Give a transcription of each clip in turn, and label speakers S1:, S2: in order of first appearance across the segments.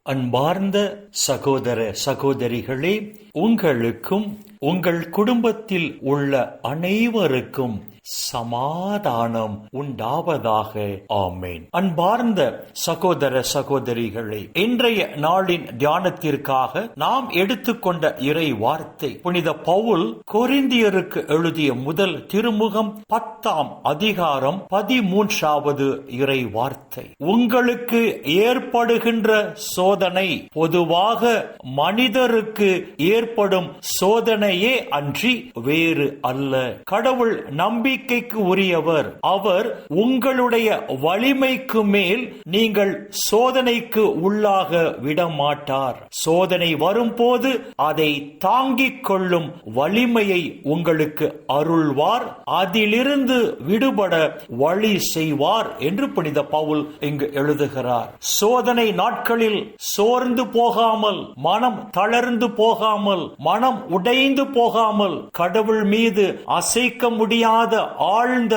S1: அன்பார்ந்த சகோதர சகோதரிகளே, உங்களுக்கும் உங்கள் குடும்பத்தில் உள்ள அனைவருக்கும் சமாதானம் உண்டாவதாக. ஆமேன். அன்பார்ந்த சகோதர சகோதரிகளே, இன்றைய நாளின் தியானத்திற்காக நாம் எடுத்துக்கொண்ட இறை வார்த்தை புனித பவுல் கொரிந்தியருக்கு எழுதிய முதல் திருமுகம் 10ஆம் அதிகாரம் 13வது இறை வார்த்தை. உங்களுக்கு ஏற்படுகின்ற சோதனை பொதுவாக மனிதருக்கு ஏற்படும் சோதனையே அன்றி வேறு அல்ல. கடவுள் நம்பிக்கைக்கு உரியவர். அவர் உங்களுடைய வலிமைக்கு மேல் நீங்கள் சோதனைக்கு உள்ளாக விடமாட்டார். சோதனை வரும்போது அதை தாங்கிக் கொள்ளும் வலிமையை உங்களுக்கு அருள்வார். அதிலிருந்து விடுபட வழி செய்வார் என்று புனித பவுல் இங்கு எழுதுகிறார். சோதனை நாட்களில் சோர்ந்து போகாமல், மனம் தளர்ந்து போகாமல், மனம் உடைந்து போகாமல், கடவுள் மீது அசைக்க முடியாத ஆழ்ந்த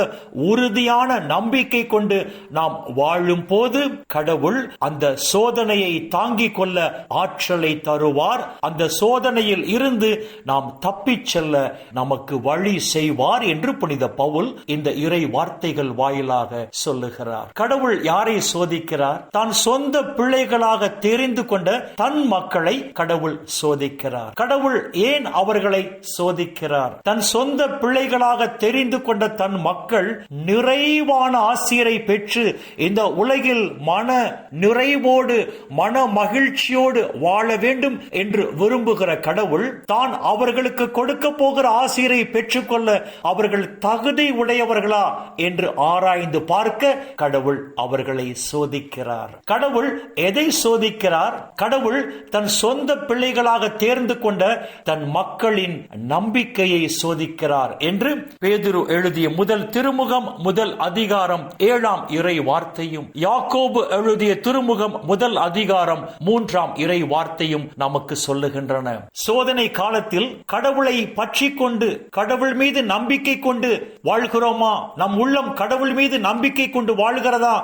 S1: உறுதியான நம்பிக்கை கொண்டு நாம் வாழும் போது கடவுள் அந்த சோதனையை தாங்கிக் கொள்ள ஆற்றலை தருவார். அந்த சோதனையில் இருந்து நாம் தப்பிச் செல்ல நமக்கு வழி செய்வார் என்று புனித பவுல் இந்த இறை வார்த்தைகள் வாயிலாக சொல்லுகிறார். கடவுள் யாரை சோதிக்கிறார்? தான் சொந்த பிள்ளைகளாக தெரிந்து கொண்ட தன் மக்களை கடவுள் சோதிக்கிறார். கடவுள் ஏன் அவர்களை சோதிக்கிறார்? தன் சொந்த பிள்ளைகளாக தெரிந்து கொண்ட தன் மக்கள் நிறைவான ஆசீரை பெற்று இந்த உலகில் மன நிறைவோடு மன மகிழ்ச்சியோடு வாழ வேண்டும் என்று விரும்புகிற கடவுள் தான் அவர்களுக்கு கொடுக்க போகிற ஆசீரை பெற்றுக்கொள்ள அவர்கள் தகுதி உடையவர்களா என்று ஆராய்ந்து பார்க்க கடவுள் அவர்களை சோதிக்கிறார். கடவுள் எதை சோதிக்கிறார்? கடவுள் தன் சொந்த பிள்ளைகளாக தேர்ந்து கொண்ட தன் மக்களின் நம்பிக்கையை சோதிக்கிறார் என்று பேதுரு எழுதிய முதல் திருமுகம் முதல் அதிகாரம் 7ஆம் இறை வார்த்தையும், யாக்கோபு எழுதிய திருமுகம் முதல் அதிகாரம் 3ஆம் இறை வார்த்தையும் நமக்கு சொல்லுகின்றன. சோதனை காலத்தில் கடவுளை பற்றி கொண்டு கடவுள் மீது நம்பிக்கை கொண்டு வாழ்கிறோமா? நம் உள்ளம் கடவுள் மீது நம்பிக்கை கொண்டு வாழ்கிறதா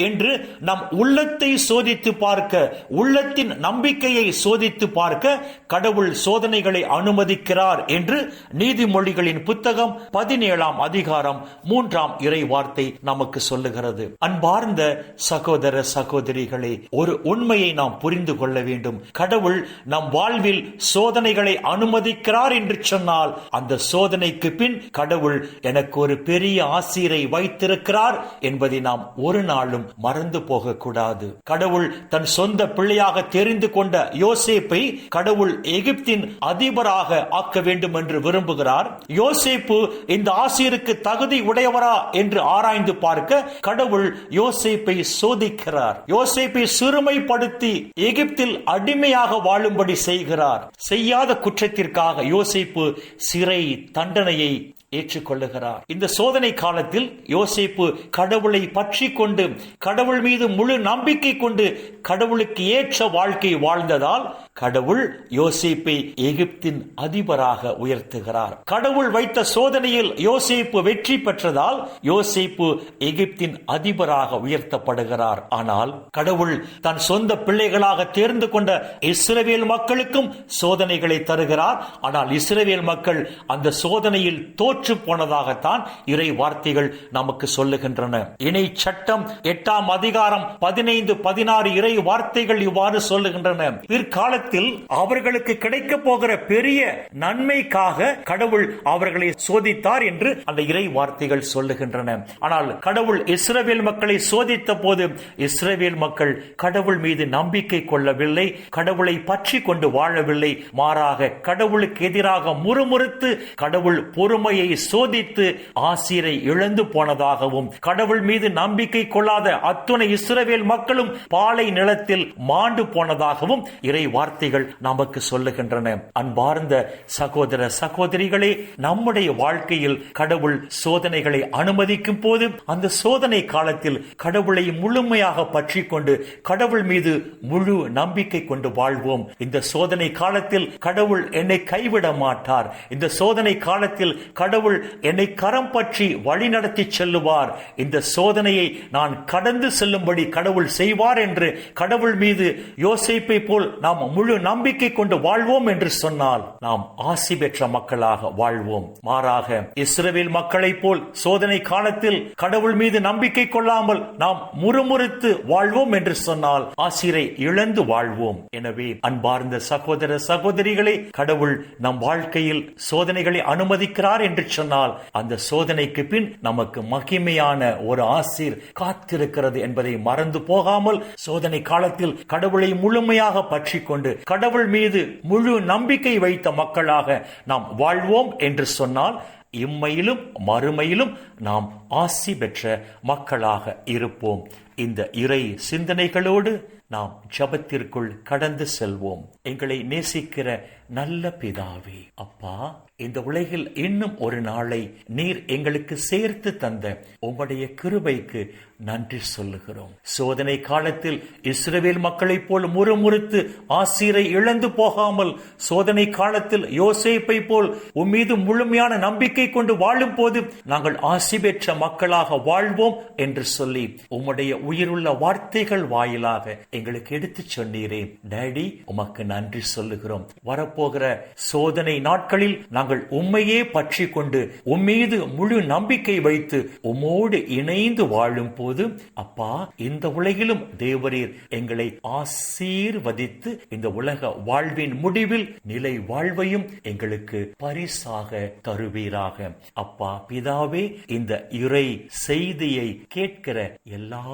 S1: என்று நம் உள்ளத்தை சோதித்து பார்க்க, உள்ளத்தின் நம்பிக்கையை சோதித்து பார்க்க கடவுள் சோதனைகளை அனுமதிக்கிறார் என்று நீதிமொழிகளின் புத்தகம் 17ஆம் அதிகாரம் 3ஆம் இறை வார்த்தை நமக்கு சொல்லுகிறது. அன்பார்ந்த சகோதர சகோதரிகளே, ஒரு உண்மையை நாம் புரிந்து கொள்ள வேண்டும். கடவுள் நம் வாழ்வில் சோதனைகளை அனுமதிக்கிறார் என்று சொன்னால் அந்த சோதனைக்கு பின் கடவுள் எனக்கு ஒரு பெரிய ஆசீரை வைத்திருக்கிறார் என்பதை நாம் ஒரு நாளும் மறந்து போகக்கூடாது. கடவுள் தன் சொந்த பிள்ளையாக தெரிந்து கொண்ட யோசேப்பை கடவுள் எகிப்தின் அதிபராக ஆக்க வேண்டும் என்று விரும்புகிறார். யோசேப்பு இந்த ஆசீருக்கு தகுதி உடையவரா என்று ஆராய்ந்து பார்க்க கடவுள் யோசேப்பை சோதிக்கிறார். யோசேப்பை சிறுமைப்படுத்தி எகிப்தில் அடிமையாக வாழும்படி செய்கிறார். செய்யாத குற்றத்திற்காக யோசேப்பு சிறை தண்டனையை ஏற்றுக்கொள்ளுகிறார். இந்த சோதனை காலத்தில் யோசேப்பு கடவுளை பற்றி கொண்டு கடவுள் மீது முழு நம்பிக்கை கொண்டு கடவுளுக்கு ஏற்ற வாழ்க்கை வாழ்ந்ததால் கடவுள் யோசேப்பை எகிப்தின் அதிபராக உயர்த்துகிறார். கடவுள் வைத்த சோதனையில் யோசேப்பு வெற்றி பெற்றதால் யோசேப்பு எகிப்தின் அதிபராக உயர்த்தப்படுகிறார். ஆனால் கடவுள் தன் சொந்த பிள்ளைகளாக தேர்ந்து கொண்ட இஸ்ரவேல் மக்களுக்கும் சோதனைகளை தருகிறார். ஆனால் இஸ்ரவேல் மக்கள் அந்த சோதனையில் தோற்று போனதாகத்தான் இறை வார்த்தைகள் நமக்கு சொல்லுகின்றன. இணை சட்டம் 8ஆம் அதிகாரம் 15-16 இறை வார்த்தைகள் இவ்வாறு சொல்லுகின்றன. பிற்காலத்தில் அவர்களுக்கு கிடைக்க போகிற பெரிய நன்மைக்காக கடவுள் அவர்களை சோதித்தார் என்று அந்த இறை வார்த்தைகள் சொல்லுகின்றன. ஆனால் கடவுள் இஸ்ரவேல் மக்களை சோதித்த போது இஸ்ரவேல் மக்கள் கடவுள் மீது நம்பிக்கை கொள்ளவில்லை, கடவுளை பற்றி கொண்டு வாழவில்லை. மாறாக கடவுளுக்கு எதிராக முறுமுறுத்து கடவுள் பொறுமையை சோதித்து ஆசீரை இழந்து போனதாகவும், கடவுள் மீது நம்பிக்கை கொள்ளாத அத்துணை இஸ்ரவேல் மக்களும் பாலை நிலத்தில் மாண்டு போனதாகவும் இறை வார்த்தை வார்த்தைகள் நமக்கு சொல்லுகின்றன. அன்பார்ந்த சகோதர சகோதரிகளே, நம்முடைய வாழ்க்கையில் கடவுள் சோதனைகளை அனுமதிக்கும் போது அந்த சோதனை காலத்தில் கடவுளை முழுமையாக பற்றி கொண்டு கடவுள் மீது முழு நம்பிக்கை கொண்டு வாழ்வோம். இந்த சோதனை காலத்தில் கடவுள் என்னை கைவிட மாட்டார். இந்த சோதனை காலத்தில் கடவுள் என்னை கரம் பற்றி வழிநடத்தி செல்லுவார். இந்த சோதனையை நான் கடந்து செல்லும்படி கடவுள் செய்வார் என்று கடவுள் மீது யோசேப்பை போல் நாம் முழு நம்பிக்கை கொண்டு வாழ்வோம் என்று சொன்னால் நாம் ஆசி பெற்ற மக்களாக வாழ்வோம். மாறாக இஸ்ரவேல் மக்களை போல் சோதனை காலத்தில் கடவுள் மீது நம்பிக்கை கொள்ளாமல் நாம் முறுமுறுத்து வாழ்வோம் என்று சொன்னால் ஆசிரை இழந்து வாழ்வோம். எனவே அன்பார்ந்த சகோதர சகோதரிகளே, கடவுள் நம் வாழ்க்கையில் சோதனைகளை அனுமதிக்கிறார் என்று சொன்னால் அந்த சோதனைக்கு பின் நமக்கு மகிமையான ஒரு ஆசீர் காத்திருக்கிறது என்பதை மறந்து போகாமல் சோதனை காலத்தில் கடவுளை முழுமையாக பற்றி கொண்டு கடவுள் மீது முழு நம்பிக்கை வைத்த மக்களாக நாம் வாழ்வோம் என்று சொன்னால் இம்மையிலும் மறுமையிலும் நாம் ஆசி பெற்ற மக்களாக இருப்போம். இந்த இறை சிந்தனைகளோடு நாம் ஜெபத்திற்குள் கடந்து செல்வோம். எங்களை நேசிக்கிற நல்ல பிதாவே, அப்பா, இந்த உலகில் இன்னும் ஒரு நாளை நீர் எங்களுக்கு சேர்த்து தந்த உம்முடைய கிருபைக்கு நன்றி சொல்லுகிறோம். சோதனை காலத்தில் இஸ்ரவேல் மக்களைப் போல் முறுமுறுத்து ஆசீரை இழந்து போகாமல் சோதனை காலத்தில் யோசேப்பை போல் உம்மீது முழுமையான நம்பிக்கை கொண்டு வாழும் போது நாங்கள் ஆசி பெற்ற மக்களாக வாழ்வோம் என்று சொல்லி உம்முடைய உயிருள்ள வார்த்தைகள் வாயிலாக எங்களுக்கு எடுத்து சொன்னீரே. டேடி, உமக்கு நன்றி சொல்லுகிறோம். வரப்போகிற சோதனை நாட்களில் நாங்கள் உம்மையே பற்றி கொண்டு உம்மீது முழு நம்பிக்கை வைத்து உம்மோடு இணைந்து வாழும் போது அப்பா, இந்த உலகிலும் தேவரீர் எங்களை ஆசீர்வதித்து இந்த உலக வாழ்வின் முடிவில் நிலை வாழ்வையும் எங்களுக்கு பரிசாக தருவீராக. அப்பா பிதாவே, இந்த இறை செய்தியை கேட்கிற எல்லா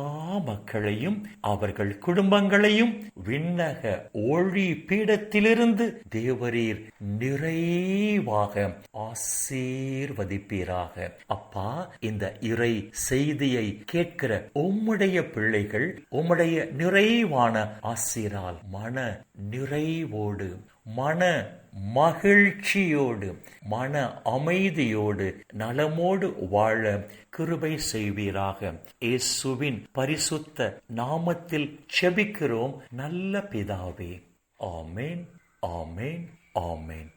S1: மக்களையும் அவர்கள் குடும்பங்களையும் விண்ணக ஒளி பீடத்திலிருந்து தேவரீர் நிறைவாக ஆசீர்வதிப்பீராக. அப்பா, இந்த இறை செய்தியை கேட்கிற உம்முடைய பிள்ளைகள் உம்முடைய நிறைவான ஆசீரால் மன நிறைவோடு, மன மகிழ்ச்சியோடு, மன அமைதியோடு, நலமோடு வாழ கிருபை செய்வீராக. இயேசுவின் பரிசுத்த நாமத்தில் செபிக்கிறோம் நல்ல பிதாவே. ஆமேன், ஆமேன், ஆமேன்.